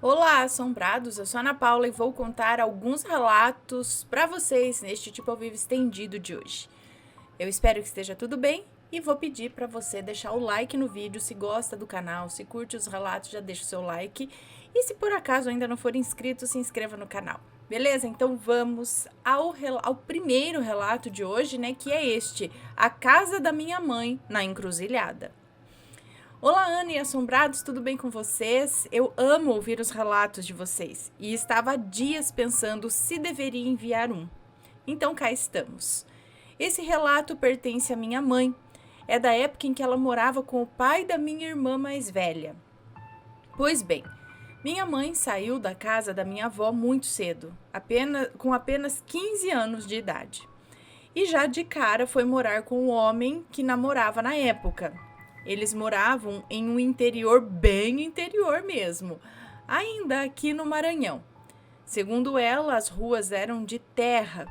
Olá, assombrados! Eu sou a Ana Paula e vou contar alguns relatos para vocês neste tipo ao vivo estendido de hoje. Eu espero que esteja tudo bem e vou pedir para você deixar o like no vídeo se gosta do canal, se curte os relatos, já deixa o seu like e se por acaso ainda não for inscrito, se inscreva no canal. Beleza? Então vamos ao primeiro relato de hoje, né, que é este: A Casa da Minha Mãe na Encruzilhada. Olá, Ana e assombrados, tudo bem com vocês? Eu amo ouvir os relatos de vocês e estava há dias pensando se deveria enviar um. Então cá estamos. Esse relato pertence à minha mãe. É da época em que ela morava com o pai da minha irmã mais velha. Pois bem, minha mãe saiu da casa da minha avó muito cedo, com apenas 15 anos de idade. E já de cara foi morar com o homem que namorava na época. Eles moravam em um interior bem interior mesmo, ainda aqui no Maranhão. Segundo ela, as ruas eram de terra.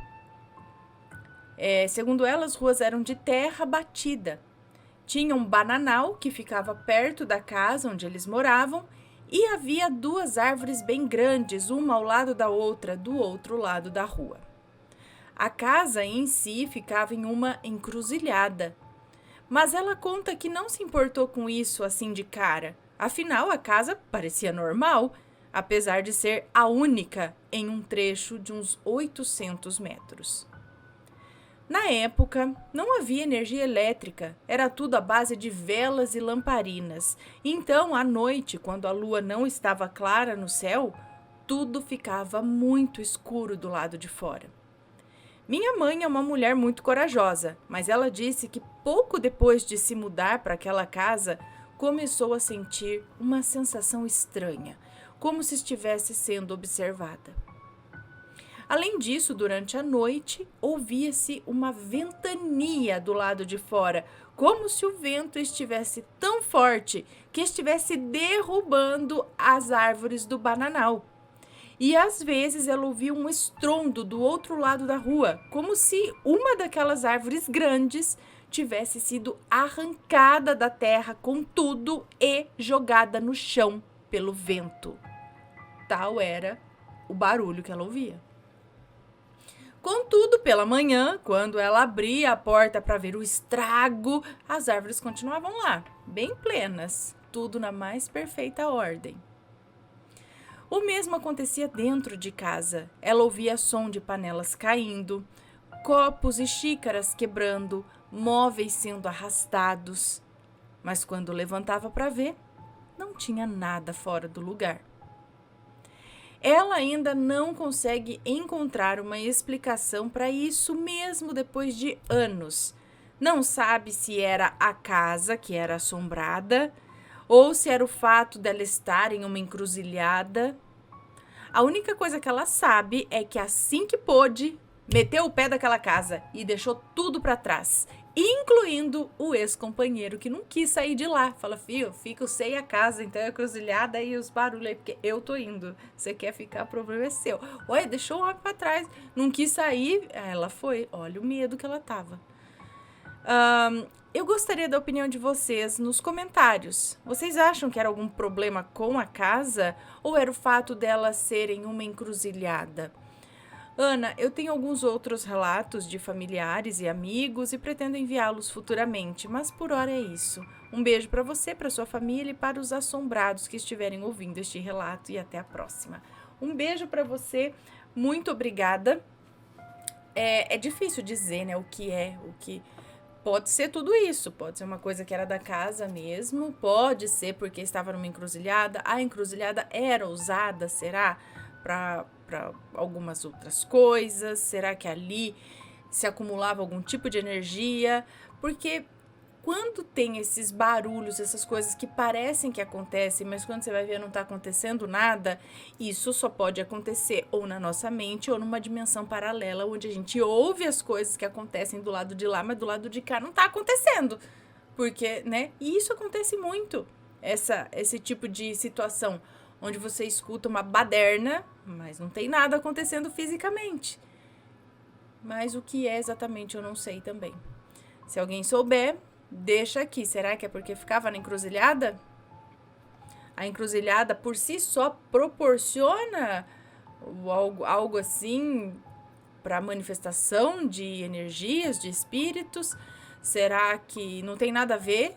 As ruas eram de terra batida. Tinha um bananal que ficava perto da casa onde eles moravam e havia duas árvores bem grandes, uma ao lado da outra, do outro lado da rua. A casa em si ficava em uma encruzilhada. Mas ela conta que não se importou com isso assim de cara. Afinal, a casa parecia normal, apesar de ser a única em um trecho de uns 800 metros. Na época, não havia energia elétrica, era tudo à base de velas e lamparinas. Então, à noite, quando a lua não estava clara no céu, tudo ficava muito escuro do lado de fora. Minha mãe é uma mulher muito corajosa, mas ela disse que pouco depois de se mudar para aquela casa, começou a sentir uma sensação estranha, como se estivesse sendo observada. Além disso, durante a noite, ouvia-se uma ventania do lado de fora, como se o vento estivesse tão forte que estivesse derrubando as árvores do bananal. E às vezes ela ouvia um estrondo do outro lado da rua, como se uma daquelas árvores grandes tivesse sido arrancada da terra com tudo e jogada no chão pelo vento. Tal era o barulho que ela ouvia. Contudo, pela manhã, quando ela abria a porta para ver o estrago, as árvores continuavam lá, bem plenas, tudo na mais perfeita ordem. O mesmo acontecia dentro de casa. Ela ouvia som de panelas caindo, copos e xícaras quebrando, móveis sendo arrastados. Mas quando levantava para ver, não tinha nada fora do lugar. Ela ainda não consegue encontrar uma explicação para isso mesmo depois de anos. Não sabe se era a casa que era assombrada ou se era o fato dela estar em uma encruzilhada. A única coisa que ela sabe é que assim que pôde, meteu o pé daquela casa e deixou tudo para trás, incluindo o ex-companheiro que não quis sair de lá. Fala, filho, fica sem a casa, então é encruzilhada e os barulhos aí, porque eu tô indo. Você quer ficar, o problema é seu. Olha, deixou o homem pra trás, não quis sair, ela foi. Olha o medo que ela tava. Eu gostaria da opinião de vocês nos comentários. Vocês acham que era algum problema com a casa ou era o fato dela ser em uma encruzilhada? Ana, eu tenho alguns outros relatos de familiares e amigos e pretendo enviá-los futuramente, mas por hora é isso. Um beijo para você, para sua família e para os assombrados que estiverem ouvindo este relato e até a próxima. Um beijo para você, muito obrigada. É difícil dizer, né, o que pode ser tudo isso, pode ser uma coisa que era da casa mesmo, pode ser porque estava numa encruzilhada, a encruzilhada era usada, será, para algumas outras coisas, será que ali se acumulava algum tipo de energia, porque quando tem esses barulhos, essas coisas que parecem que acontecem, mas quando você vai ver não está acontecendo nada, isso só pode acontecer ou na nossa mente ou numa dimensão paralela, onde a gente ouve as coisas que acontecem do lado de lá, mas do lado de cá não está acontecendo. Porque, né? E isso acontece muito, esse tipo de situação, onde você escuta uma baderna, mas não tem nada acontecendo fisicamente. Mas o que é exatamente eu não sei também. Se alguém souber, deixa aqui. Será que é porque ficava na encruzilhada? A encruzilhada por si só proporciona algo assim para manifestação de energias, de espíritos? Será que não tem nada a ver?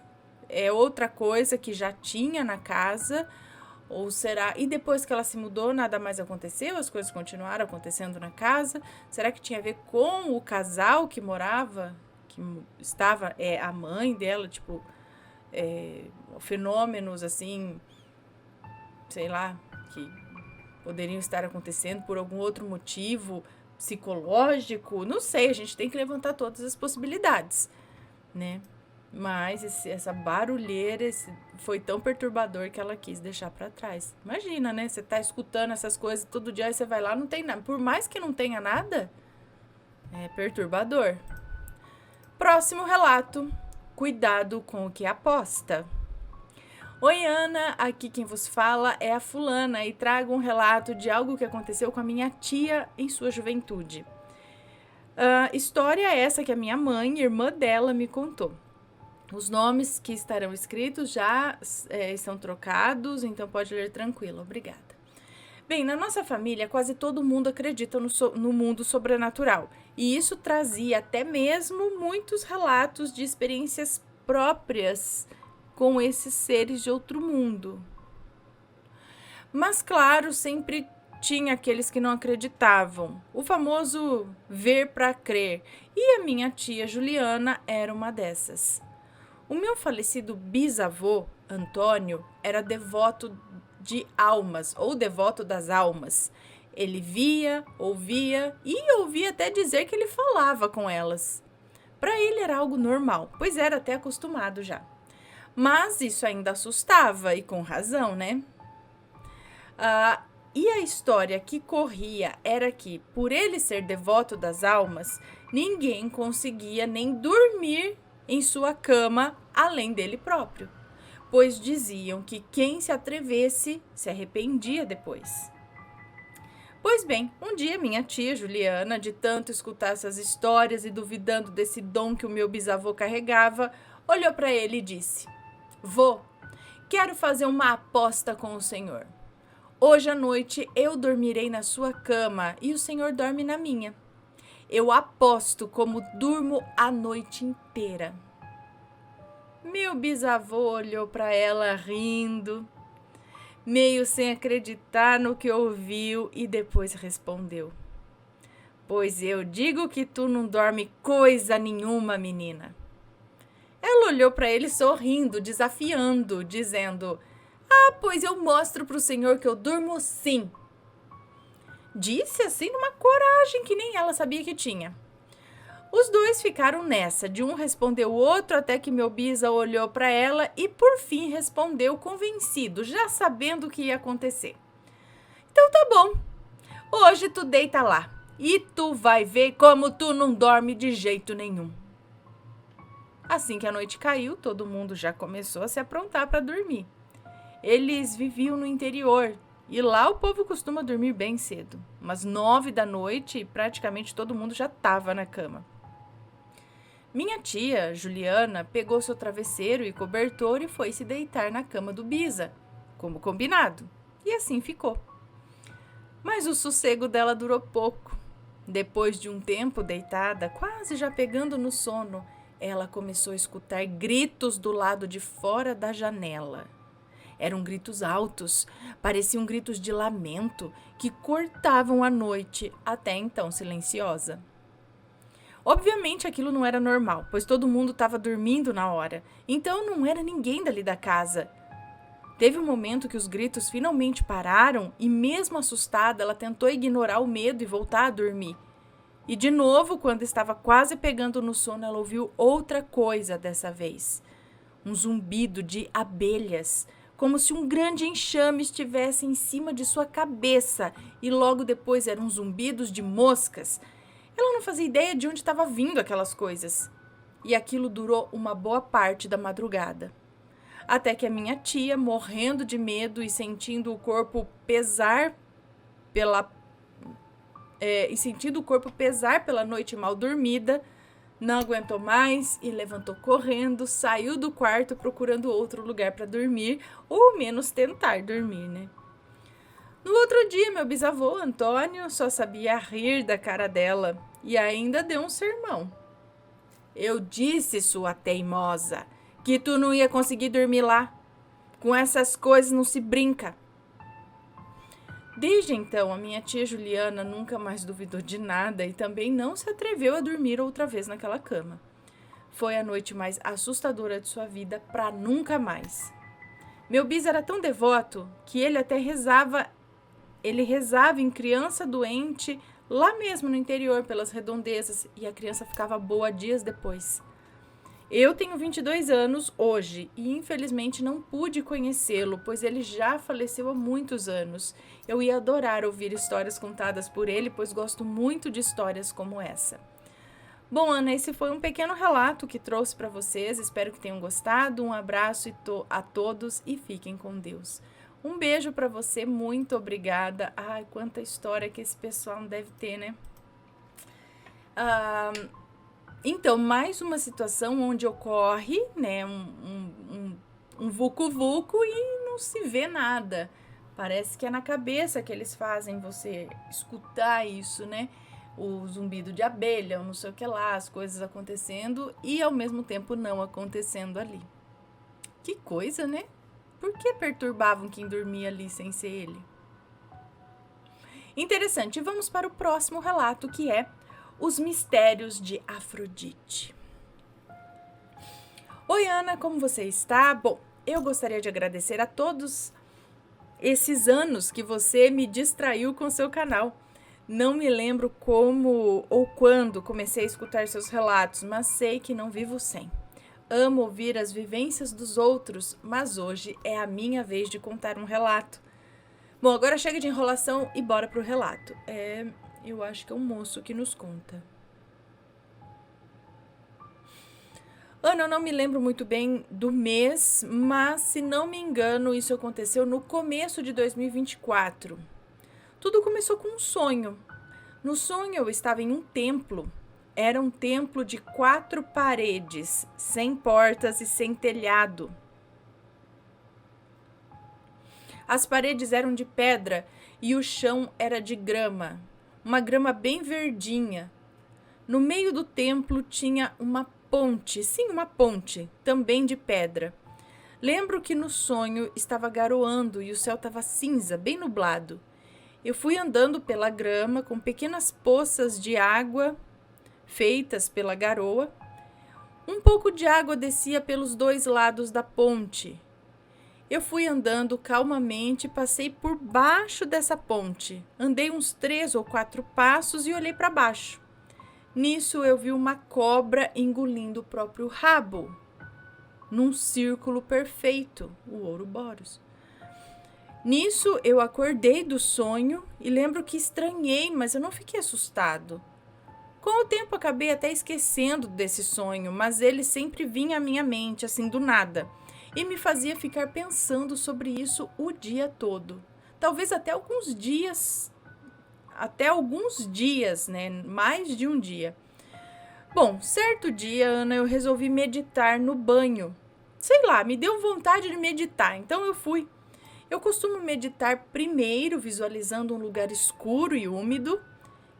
É outra coisa que já tinha na casa? Ou será... E depois que ela se mudou, nada mais aconteceu? As coisas continuaram acontecendo na casa? Será que tinha a ver com o casal que morava? Que estava... a mãe dela, tipo... fenômenos, assim... Sei lá... Que poderiam estar acontecendo por algum outro motivo psicológico? Não sei, a gente tem que levantar todas as possibilidades, né? Mas essa barulheira foi tão perturbador que ela quis deixar pra trás. Imagina, né? Você tá escutando essas coisas todo dia, aí você vai lá, não tem nada. Por mais que não tenha nada, é perturbador. Próximo relato. Cuidado com o que aposta. Oi, Ana. Aqui quem vos fala é a fulana e trago um relato de algo que aconteceu com a minha tia em sua juventude. História essa que a minha mãe, irmã dela, me contou. Os nomes que estarão escritos já estão trocados, então pode ler tranquilo. Obrigada. Bem, na nossa família, quase todo mundo acredita no mundo sobrenatural. E isso trazia até mesmo muitos relatos de experiências próprias com esses seres de outro mundo. Mas, claro, sempre tinha aqueles que não acreditavam. O famoso ver para crer. E a minha tia Juliana era uma dessas. O meu falecido bisavô, Antônio, era devoto de almas, ou devoto das almas. Ele via, ouvia e ouvia até dizer que ele falava com elas. Para ele era algo normal, pois era até acostumado já. Mas isso ainda assustava, e com razão, né? E a história que corria era que, por ele ser devoto das almas, ninguém conseguia nem dormir em sua cama além dele próprio, pois diziam que quem se atrevesse se arrependia depois. Pois bem, um dia minha tia Juliana, de tanto escutar essas histórias e duvidando desse dom que o meu bisavô carregava, olhou para ele e disse: Vô, quero fazer uma aposta com o senhor. Hoje à noite eu dormirei na sua cama e o senhor dorme na minha. Eu aposto como durmo a noite inteira. Meu bisavô olhou para ela rindo, meio sem acreditar no que ouviu, e depois respondeu: Pois eu digo que tu não dorme coisa nenhuma, menina. Ela olhou para ele sorrindo, desafiando, dizendo: Pois eu mostro para o senhor que eu durmo sim. Disse assim numa coragem que nem ela sabia que tinha. Os dois ficaram nessa, de um respondeu o outro, até que meu bisa olhou para ela e por fim respondeu convencido, já sabendo o que ia acontecer. Então tá bom, hoje tu deita lá e tu vai ver como tu não dorme de jeito nenhum. Assim que a noite caiu, todo mundo já começou a se aprontar para dormir. Eles viviam no interior e lá o povo costuma dormir bem cedo, mas 9 da noite praticamente todo mundo já estava na cama. Minha tia, Juliana, pegou seu travesseiro e cobertor e foi se deitar na cama do bisa, como combinado, e assim ficou. Mas o sossego dela durou pouco. Depois de um tempo deitada, quase já pegando no sono, ela começou a escutar gritos do lado de fora da janela. Eram gritos altos, pareciam gritos de lamento que cortavam a noite, até então silenciosa. Obviamente aquilo não era normal, pois todo mundo estava dormindo na hora, então não era ninguém dali da casa. Teve um momento que os gritos finalmente pararam e, mesmo assustada, ela tentou ignorar o medo e voltar a dormir. E de novo, quando estava quase pegando no sono, ela ouviu outra coisa dessa vez. Um zumbido de abelhas, como se um grande enxame estivesse em cima de sua cabeça, e logo depois eram zumbidos de moscas. Ela não fazia ideia de onde estava vindo aquelas coisas. E aquilo durou uma boa parte da madrugada. Até que a minha tia, morrendo de medo e sentindo o corpo pesar pela noite mal dormida, Não aguentou mais e levantou correndo, saiu do quarto procurando outro lugar para dormir, ou menos tentar dormir, né? No outro dia, meu bisavô, Antônio, só sabia rir da cara dela e ainda deu um sermão. Eu disse, sua teimosa, que tu não ia conseguir dormir lá. Com essas coisas não se brinca. Desde então, a minha tia Juliana nunca mais duvidou de nada e também não se atreveu a dormir outra vez naquela cama. Foi a noite mais assustadora de sua vida para nunca mais. Meu bis era tão devoto que ele até rezava em criança doente lá mesmo no interior pelas redondezas e a criança ficava boa dias depois. Eu tenho 22 anos hoje e infelizmente não pude conhecê-lo, pois ele já faleceu há muitos anos. Eu ia adorar ouvir histórias contadas por ele, pois gosto muito de histórias como essa. Bom, Ana, esse foi um pequeno relato que trouxe para vocês. Espero que tenham gostado. Um abraço a todos e fiquem com Deus. Um beijo para você, muito obrigada. Ai, quanta história que esse pessoal deve ter, né? Então, mais uma situação onde ocorre, né, um vucu-vucu e não se vê nada. Parece que é na cabeça que eles fazem você escutar isso, né? O zumbido de abelha, ou não sei o que lá, as coisas acontecendo e ao mesmo tempo não acontecendo ali. Que coisa, né? Por que perturbavam quem dormia ali sem ser ele? Interessante. Vamos para o próximo relato, que é Os Mistérios de Afrodite. Oi, Ana, como você está? Bom, eu gostaria de agradecer a todos esses anos que você me distraiu com seu canal. Não me lembro como ou quando comecei a escutar seus relatos, mas sei que não vivo sem. Amo ouvir as vivências dos outros, mas hoje é a minha vez de contar um relato. Bom, agora chega de enrolação e bora pro relato. Eu acho que é um moço que nos conta. Ana, eu não me lembro muito bem do mês, mas se não me engano, isso aconteceu no começo de 2024. Tudo começou com um sonho. No sonho eu estava em um templo. Era um templo de 4 paredes, sem portas e sem telhado. As paredes eram de pedra e o chão era de grama, uma grama bem verdinha. No meio do templo tinha uma ponte, também de pedra. Lembro que no sonho estava garoando e o céu estava cinza, bem nublado. Eu fui andando pela grama com pequenas poças de água feitas pela garoa. Um pouco de água descia pelos 2 lados da ponte. Eu fui andando calmamente e passei por baixo dessa ponte. Andei uns 3 ou 4 passos e olhei para baixo. Nisso eu vi uma cobra engolindo o próprio rabo, num círculo perfeito, o Ouroboros. Nisso eu acordei do sonho e lembro que estranhei, mas eu não fiquei assustado. Com o tempo acabei até esquecendo desse sonho, mas ele sempre vinha à minha mente, assim do nada, e me fazia ficar pensando sobre isso o dia todo. Talvez até alguns dias, né? Mais de um dia. Bom, certo dia, Ana, eu resolvi meditar no banho. Sei lá, me deu vontade de meditar, então eu fui. Eu costumo meditar primeiro visualizando um lugar escuro e úmido,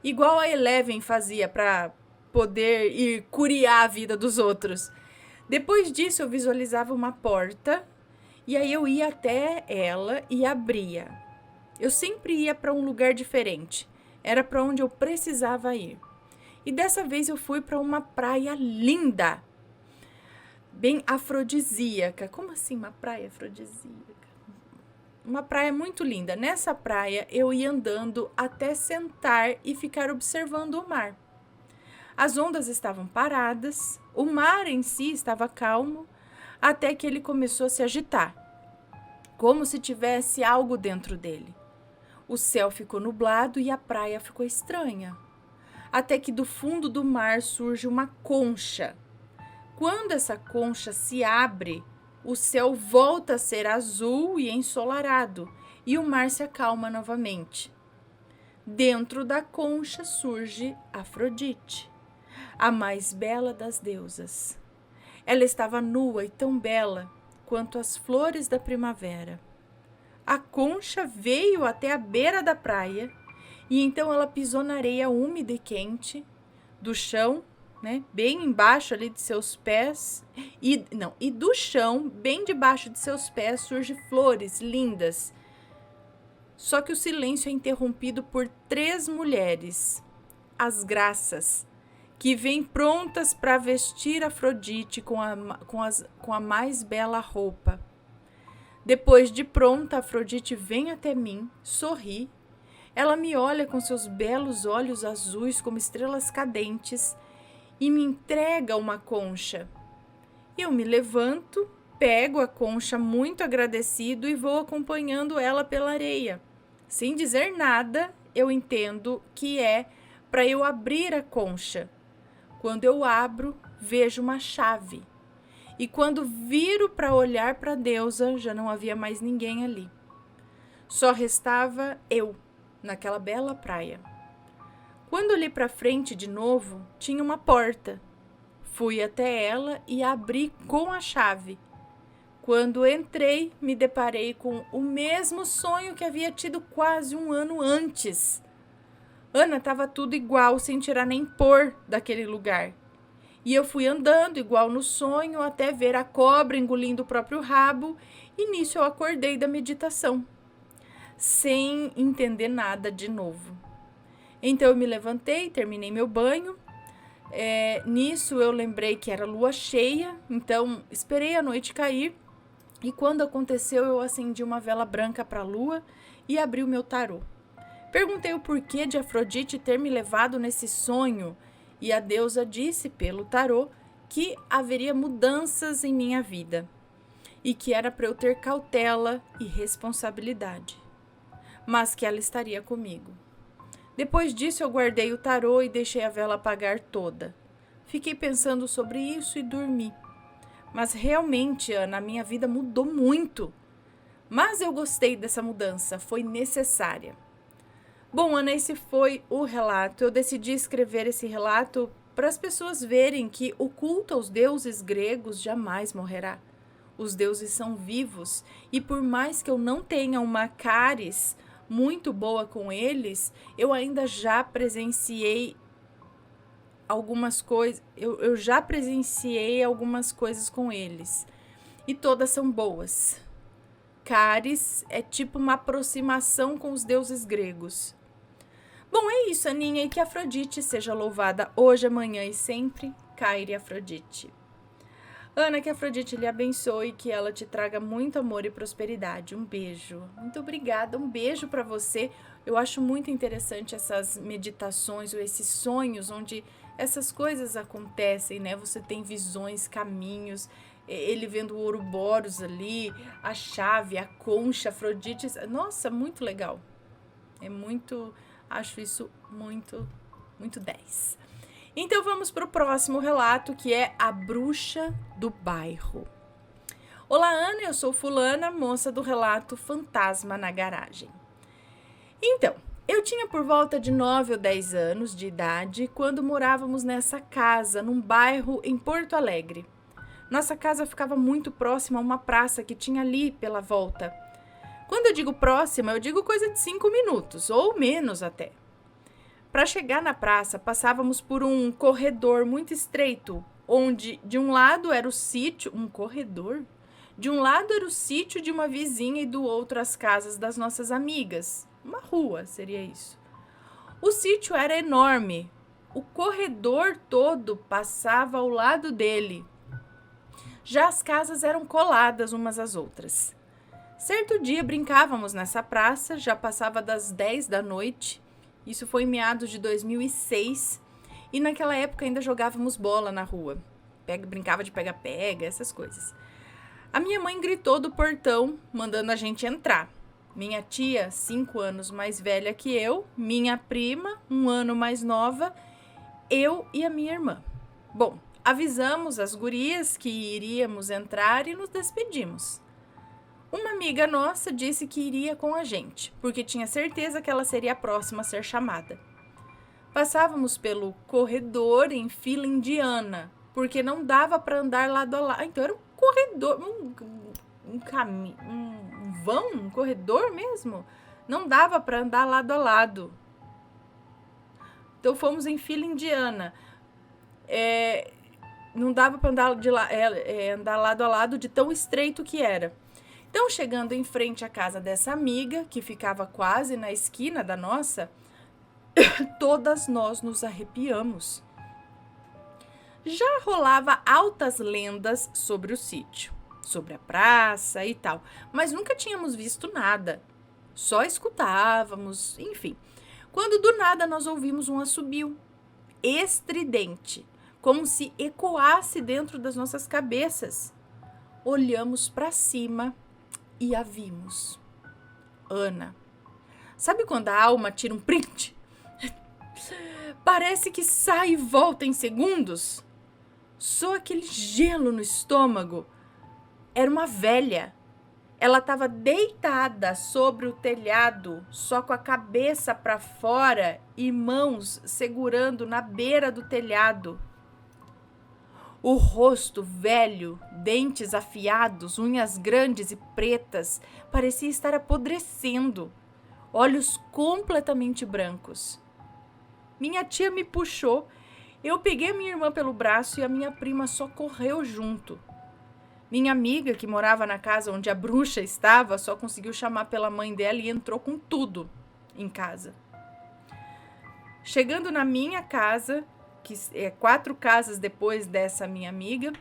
igual a Eleven fazia para poder ir curiar a vida dos outros. Depois disso, eu visualizava uma porta e aí eu ia até ela e abria. Eu sempre ia para um lugar diferente. Era para onde eu precisava ir. E dessa vez eu fui para uma praia linda, bem afrodisíaca. Como assim uma praia afrodisíaca? Uma praia muito linda. Nessa praia eu ia andando até sentar e ficar observando o mar. As ondas estavam paradas, o mar em si estava calmo, até que ele começou a se agitar, como se tivesse algo dentro dele. O céu ficou nublado e a praia ficou estranha, até que do fundo do mar surge uma concha. Quando essa concha se abre, o céu volta a ser azul e ensolarado, e o mar se acalma novamente. Dentro da concha surge Afrodite. a mais bela das deusas. Ela estava nua e tão bela quanto as flores da primavera. A concha veio até a beira da praia e então ela pisou na areia úmida e quente do chão, né, bem embaixo ali de seus pés, e do chão, bem debaixo de seus pés, surgem flores lindas. Só que o silêncio é interrompido por 3 mulheres, as graças, que vêm prontas para vestir Afrodite com a mais bela roupa. Depois de pronta, Afrodite vem até mim, sorri. Ela me olha com seus belos olhos azuis como estrelas cadentes e me entrega uma concha. Eu me levanto, pego a concha muito agradecido e vou acompanhando ela pela areia. Sem dizer nada, eu entendo que é para eu abrir a concha. Quando eu abro, vejo uma chave. E quando viro para olhar para a deusa, já não havia mais ninguém ali. Só restava eu, naquela bela praia. Quando olhei para frente de novo, tinha uma porta. Fui até ela e abri com a chave. Quando entrei, me deparei com o mesmo sonho que havia tido quase um ano antes. Ana, estava tudo igual, sem tirar nem pôr daquele lugar. E eu fui andando igual no sonho até ver a cobra engolindo o próprio rabo e nisso eu acordei da meditação, sem entender nada de novo. Então eu me levantei, terminei meu banho. Nisso eu lembrei que era lua cheia, então esperei a noite cair e quando aconteceu eu acendi uma vela branca para a lua e abri o meu tarô. Perguntei o porquê de Afrodite ter me levado nesse sonho e a deusa disse pelo tarô que haveria mudanças em minha vida e que era para eu ter cautela e responsabilidade, mas que ela estaria comigo. Depois disso eu guardei o tarô e deixei a vela apagar toda. Fiquei pensando sobre isso e dormi. Mas realmente, Ana, a minha vida mudou muito. Mas eu gostei dessa mudança, foi necessária. Bom, Ana, esse foi o relato. Eu decidi escrever esse relato para as pessoas verem que o culto aos deuses gregos jamais morrerá. Os deuses são vivos e por mais que eu não tenha uma cáris muito boa com eles, eu ainda já presenciei algumas coisas, eu já presenciei algumas coisas com eles e todas são boas. Cáris é tipo uma aproximação com os deuses gregos. Bom, é isso, Aninha, e que Afrodite seja louvada hoje, amanhã e sempre. Kyrie Afrodite. Ana, que Afrodite lhe abençoe e que ela te traga muito amor e prosperidade. Um beijo. Muito obrigada. Um beijo para você. Eu acho muito interessante essas meditações ou esses sonhos onde essas coisas acontecem, né? Você tem visões, caminhos, ele vendo o Ouroboros ali, a chave, a concha, Afrodite. Nossa, muito legal. Acho isso muito 10. Então vamos para o próximo relato, que é a bruxa do bairro. Olá, Ana, eu sou fulana, moça do relato Fantasma na Garagem. Então, eu tinha por volta de 9 ou 10 anos de idade quando morávamos nessa casa, num bairro em Porto Alegre. Nossa casa ficava muito próxima a uma praça que tinha ali pela volta. Quando eu digo próxima, eu digo coisa de 5 minutos, ou menos até. Para chegar na praça, passávamos por um corredor muito estreito, onde de um lado era o sítio, um corredor? De um lado era o sítio de uma vizinha e do outro as casas das nossas amigas. Uma rua seria isso. O sítio era enorme. O corredor todo passava ao lado dele. Já as casas eram coladas umas às outras. Certo dia brincávamos nessa praça, já passava das 10 da noite. Isso foi em meados de 2006 e naquela época ainda jogávamos bola na rua. Brincava de pega-pega, essas coisas. A minha mãe gritou do portão, mandando a gente entrar. Minha tia, 5 anos mais velha que eu, minha prima, 1 ano mais nova, eu e a minha irmã. Bom, avisamos as gurias que iríamos entrar e nos despedimos. Uma amiga nossa disse que iria com a gente, porque tinha certeza que ela seria a próxima a ser chamada. Passávamos pelo corredor em fila indiana, porque não dava para andar lado a lado. Então era um corredor, um caminho, um vão, um corredor mesmo. Não dava para andar lado a lado. Então fomos em fila indiana. Não dava para andar, andar lado a lado de tão estreito que era. Então, chegando em frente à casa dessa amiga, que ficava quase na esquina da nossa, todas nós nos arrepiamos. Já rolava altas lendas sobre o sítio, sobre a praça e tal, mas nunca tínhamos visto nada. Só escutávamos, enfim. Quando do nada nós ouvimos um assobio estridente, como se ecoasse dentro das nossas cabeças. Olhamos para cima e a vimos. Ana. Sabe quando a alma tira um print? Parece que sai e volta em segundos. Só aquele gelo no estômago. Era uma velha. Ela estava deitada sobre o telhado, só com a cabeça para fora e mãos segurando na beira do telhado. O rosto velho, dentes afiados, unhas grandes e pretas, parecia estar apodrecendo. Olhos completamente brancos. Minha tia me puxou, eu peguei a minha irmã pelo braço e a minha prima só correu junto. Minha amiga, que morava na casa onde a bruxa estava, só conseguiu chamar pela mãe dela e entrou com tudo em casa. Chegando na minha casa, que é 4 casas depois dessa minha amiga,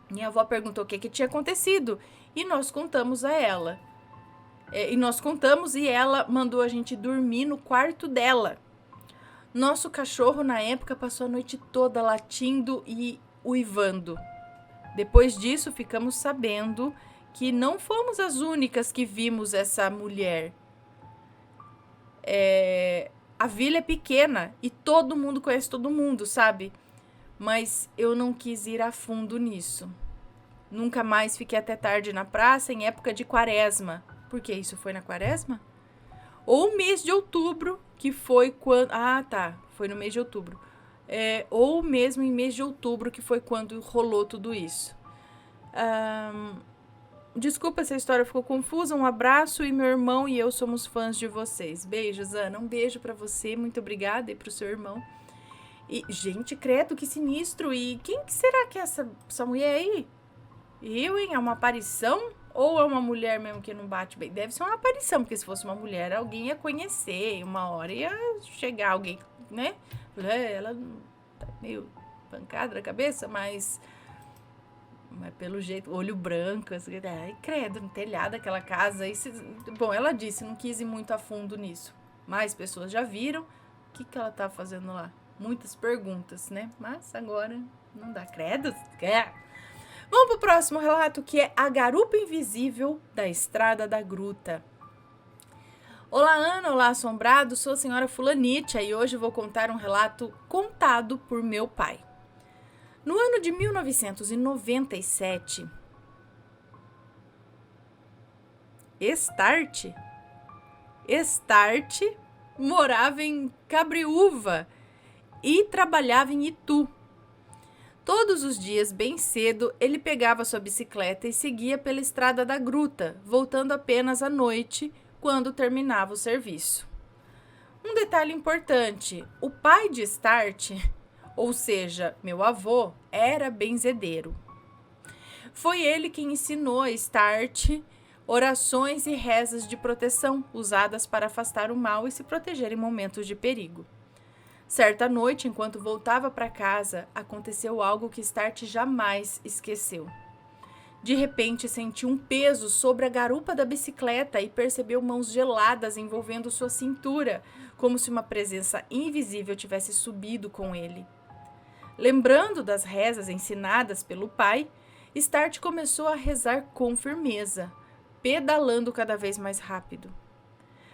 minha avó perguntou o que tinha acontecido e nós contamos a ela. E ela mandou a gente dormir no quarto dela. Nosso cachorro, na época, passou a noite toda latindo e uivando. Depois disso, ficamos sabendo que não fomos as únicas que vimos essa mulher. A vila é pequena e todo mundo conhece todo mundo, sabe? Mas eu não quis ir a fundo nisso. Nunca mais fiquei até tarde na praça em época de quaresma. Por que isso foi na quaresma? Ou mês de outubro, que foi quando... Ah, tá. Foi no mês de outubro. Ou mesmo em mês de outubro, que foi quando rolou tudo isso. Desculpa se a história ficou confusa. Um abraço e meu irmão e eu somos fãs de vocês. Beijos, Ana. Um beijo pra você. Muito obrigada e pro seu irmão. E, gente, credo, que sinistro. E quem que será que é essa mulher aí? É uma aparição? Ou é uma mulher mesmo que não bate bem? Deve ser uma aparição, porque se fosse uma mulher, alguém ia conhecer. Uma hora ia chegar alguém, né? Ela tá meio pancada na cabeça, mas pelo jeito, olho branco, assim, ai, credo, no telhado aquela casa. Bom, ela disse, não quis ir muito a fundo nisso. Mais pessoas já viram. O que ela tá fazendo lá? Muitas perguntas, né? Mas agora não dá credo. Vamos pro próximo relato, que é A Garupa Invisível da Estrada da Gruta. Olá, Ana, olá, assombrado, sou a senhora Fulanitia e hoje vou contar um relato contado por meu pai. No ano de 1997, Start morava em Cabriúva e trabalhava em Itu. Todos os dias, bem cedo, ele pegava sua bicicleta e seguia pela Estrada da Gruta, voltando apenas à noite, quando terminava o serviço. Um detalhe importante, o pai de Start, ou seja, meu avô, era benzedeiro. Foi ele quem ensinou a Start orações e rezas de proteção, usadas para afastar o mal e se proteger em momentos de perigo. Certa noite, enquanto voltava para casa, aconteceu algo que Start jamais esqueceu. De repente, sentiu um peso sobre a garupa da bicicleta e percebeu mãos geladas envolvendo sua cintura, como se uma presença invisível tivesse subido com ele. Lembrando das rezas ensinadas pelo pai, Start começou a rezar com firmeza, pedalando cada vez mais rápido.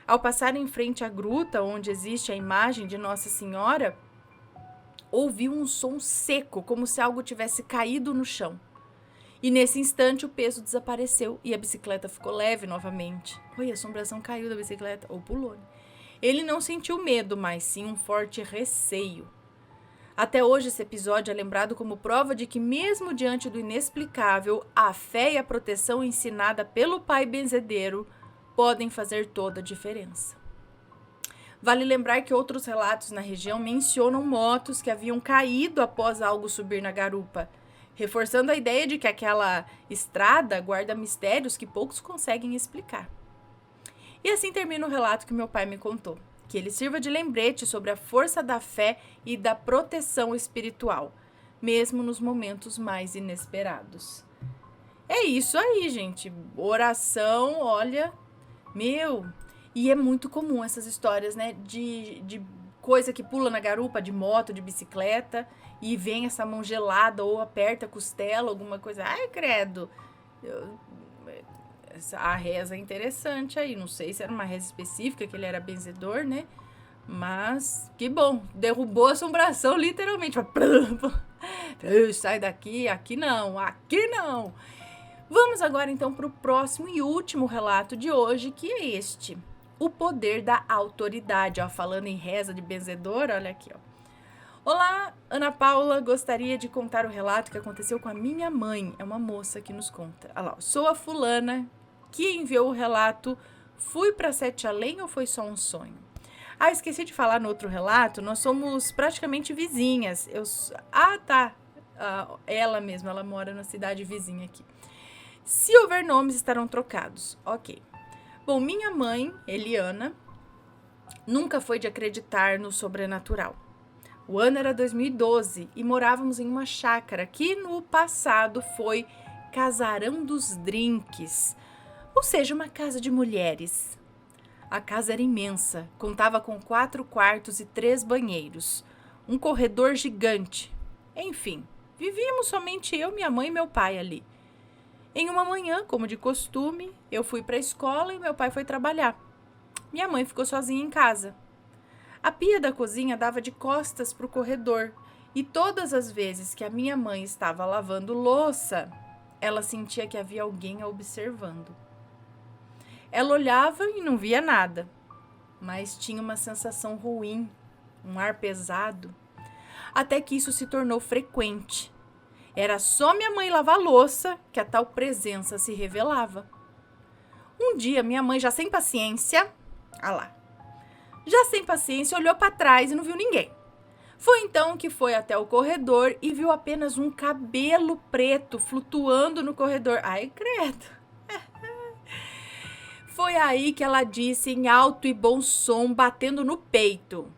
Ao passar em frente à gruta, onde existe a imagem de Nossa Senhora, ouviu um som seco, como se algo tivesse caído no chão. E nesse instante o peso desapareceu e a bicicleta ficou leve novamente. Oi, a assombração caiu da bicicleta, ou pulou, né? Ele não sentiu medo, mas sim um forte receio. Até hoje, esse episódio é lembrado como prova de que, mesmo diante do inexplicável, a fé e a proteção ensinada pelo pai benzedeiro podem fazer toda a diferença. Vale lembrar que outros relatos na região mencionam motos que haviam caído após algo subir na garupa, reforçando a ideia de que aquela estrada guarda mistérios que poucos conseguem explicar. E assim termina o relato que meu pai me contou. Que ele sirva de lembrete sobre a força da fé e da proteção espiritual, mesmo nos momentos mais inesperados. É isso aí, gente. Oração, olha, e é muito comum essas histórias, né, de coisa que pula na garupa, de moto, de bicicleta, e vem essa mão gelada ou aperta a costela, alguma coisa. Ai, credo. A reza é interessante aí, não sei se era uma reza específica, que ele era benzedor, né? Mas, que bom, derrubou a assombração, literalmente. Sai daqui, aqui não, aqui não. Vamos agora, então, para o próximo e último relato de hoje, que é este. O poder da autoridade. Ó, falando em reza de benzedor, olha aqui, ó. Olá, Ana Paula, gostaria de contar o relato que aconteceu com a minha mãe. É uma moça que nos conta. Olha lá, sou a fulana que enviou o relato. Fui para Sete Além ou foi só um sonho? Ah, esqueci de falar no outro relato, nós somos praticamente vizinhas. Ela mesma, ela mora na cidade vizinha aqui. Se houver nomes, estarão trocados. Ok. Bom, minha mãe, Eliana, nunca foi de acreditar no sobrenatural. O ano era 2012 e morávamos em uma chácara que no passado foi Casarão dos Drinques, ou seja, uma casa de mulheres. A casa era imensa, contava com 4 quartos e 3 banheiros, um corredor gigante. Enfim, vivíamos somente eu, minha mãe e meu pai ali. Em uma manhã, como de costume, eu fui para a escola e meu pai foi trabalhar. Minha mãe ficou sozinha em casa. A pia da cozinha dava de costas para o corredor e todas as vezes que a minha mãe estava lavando louça, ela sentia que havia alguém a observando. Ela olhava e não via nada, mas tinha uma sensação ruim, um ar pesado, até que isso se tornou frequente. Era só minha mãe lavar louça que a tal presença se revelava. Um dia, minha mãe, já sem paciência, olhou para trás e não viu ninguém. Foi então que foi até o corredor e viu apenas um cabelo preto flutuando no corredor. Ai, credo! Foi aí que ela disse em alto e bom som, batendo no peito.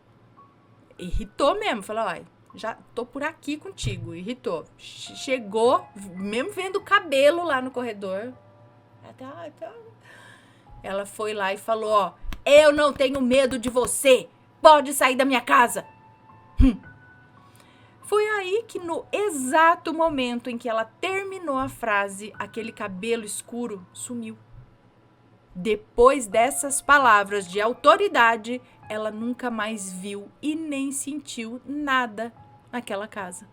Irritou mesmo, falou, olha, já tô por aqui contigo, irritou. Chegou, mesmo vendo o cabelo lá no corredor. Ela foi lá e falou, ó, eu não tenho medo de você, pode sair da minha casa. Foi aí que no exato momento em que ela terminou a frase, aquele cabelo escuro sumiu. Depois dessas palavras de autoridade, ela nunca mais viu e nem sentiu nada naquela casa.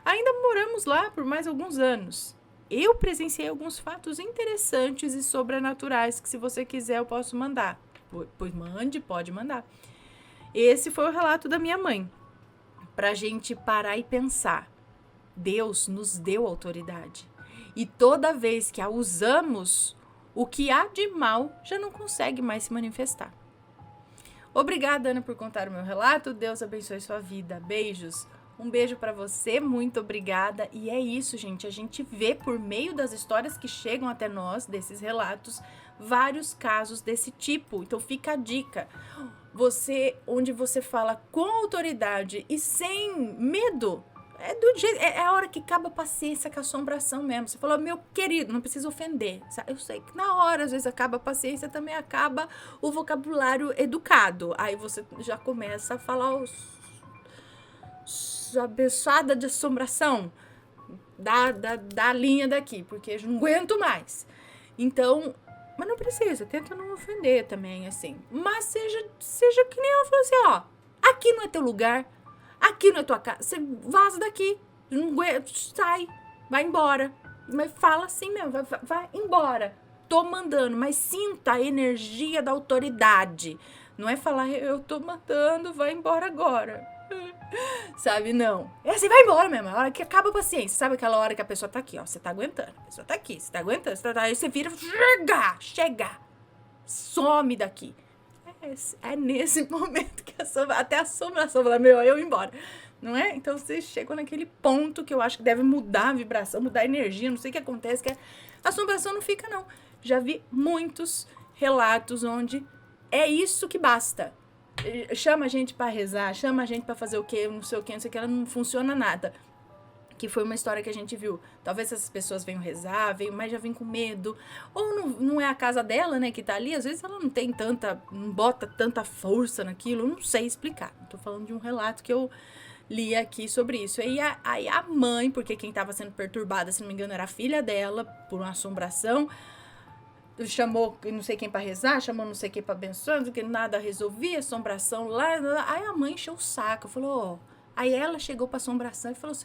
Ainda moramos lá por mais alguns anos. Eu presenciei alguns fatos interessantes e sobrenaturais que, se você quiser, eu posso mandar. Pois pode mandar. Esse foi o relato da minha mãe. Pra gente parar e pensar. Deus nos deu autoridade. E toda vez que a usamos, o que há de mal já não consegue mais se manifestar. Obrigada, Ana, por contar o meu relato. Deus abençoe sua vida. Beijos. Um beijo para você, muito obrigada. E é isso, gente. A gente vê por meio das histórias que chegam até nós, desses relatos, vários casos desse tipo. Então fica a dica. Onde você fala com autoridade e sem medo, é a hora que acaba a paciência com a assombração mesmo. Você falou, meu querido, não precisa ofender. Eu sei que na hora, às vezes, acaba a paciência, também acaba o vocabulário educado. Aí você já começa a falar abençoada de assombração da linha daqui, porque eu não aguento mais. Então, mas não precisa, tenta não ofender também, assim. Mas seja que nem ela falou assim, ó, aqui não é teu lugar, aqui não é tua casa, você vaza daqui, não aguenta, sai, vai embora. Mas fala assim mesmo, vai embora. Tô mandando, mas sinta a energia da autoridade. Não é falar, eu tô matando, vai embora agora. Sabe, não. É assim, vai embora mesmo. É a hora que acaba a paciência. Sabe aquela hora que a pessoa tá aqui, ó. Você tá aguentando. A pessoa tá aqui, você tá aguentando. Aí você vira, chega. Some daqui. É nesse momento que até a assombração fala, meu, eu ir embora. Não é? Então você chegou naquele ponto que eu acho que deve mudar a vibração, mudar a energia. Não sei o que acontece, que a assombração não fica, não. Já vi muitos relatos onde é isso que basta. Chama a gente pra rezar, chama a gente pra fazer o quê, não sei o quê, ela não funciona nada. Que foi uma história que a gente viu. Talvez essas pessoas venham rezar, mas já vêm com medo. Ou não é a casa dela, né, que tá ali. Às vezes ela não tem não bota tanta força naquilo. Não sei explicar. Tô falando de um relato que eu li aqui sobre isso. Aí a mãe, porque quem tava sendo perturbada, se não me engano, era a filha dela, por uma assombração, chamou não sei quem pra rezar, chamou não sei quem pra abençoar, que nada resolvia, assombração lá. Aí a mãe encheu o saco, falou, aí ela chegou pra assombração e falou,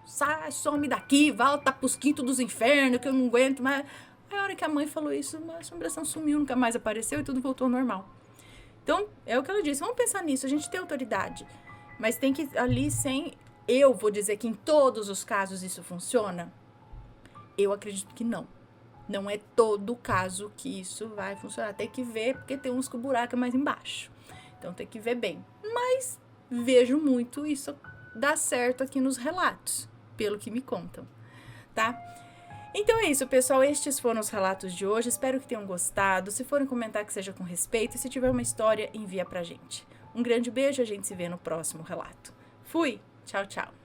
sai, some daqui, volta pros quintos dos infernos, que eu não aguento mais. Aí a hora que a mãe falou isso, a assombração sumiu, nunca mais apareceu e tudo voltou ao normal. Então, é o que ela disse, vamos pensar nisso, a gente tem autoridade, mas tem que ali eu vou dizer que em todos os casos isso funciona? Eu acredito que não. Não é todo caso que isso vai funcionar. Tem que ver, porque tem uns que o buraco é mais embaixo. Então tem que ver bem. Mas vejo muito isso dar certo aqui nos relatos, pelo que me contam, tá? Então é isso, pessoal. Estes foram os relatos de hoje. Espero que tenham gostado. Se forem comentar, que seja com respeito. E se tiver uma história, envia pra gente. Um grande beijo. A gente se vê no próximo relato. Fui! Tchau, tchau.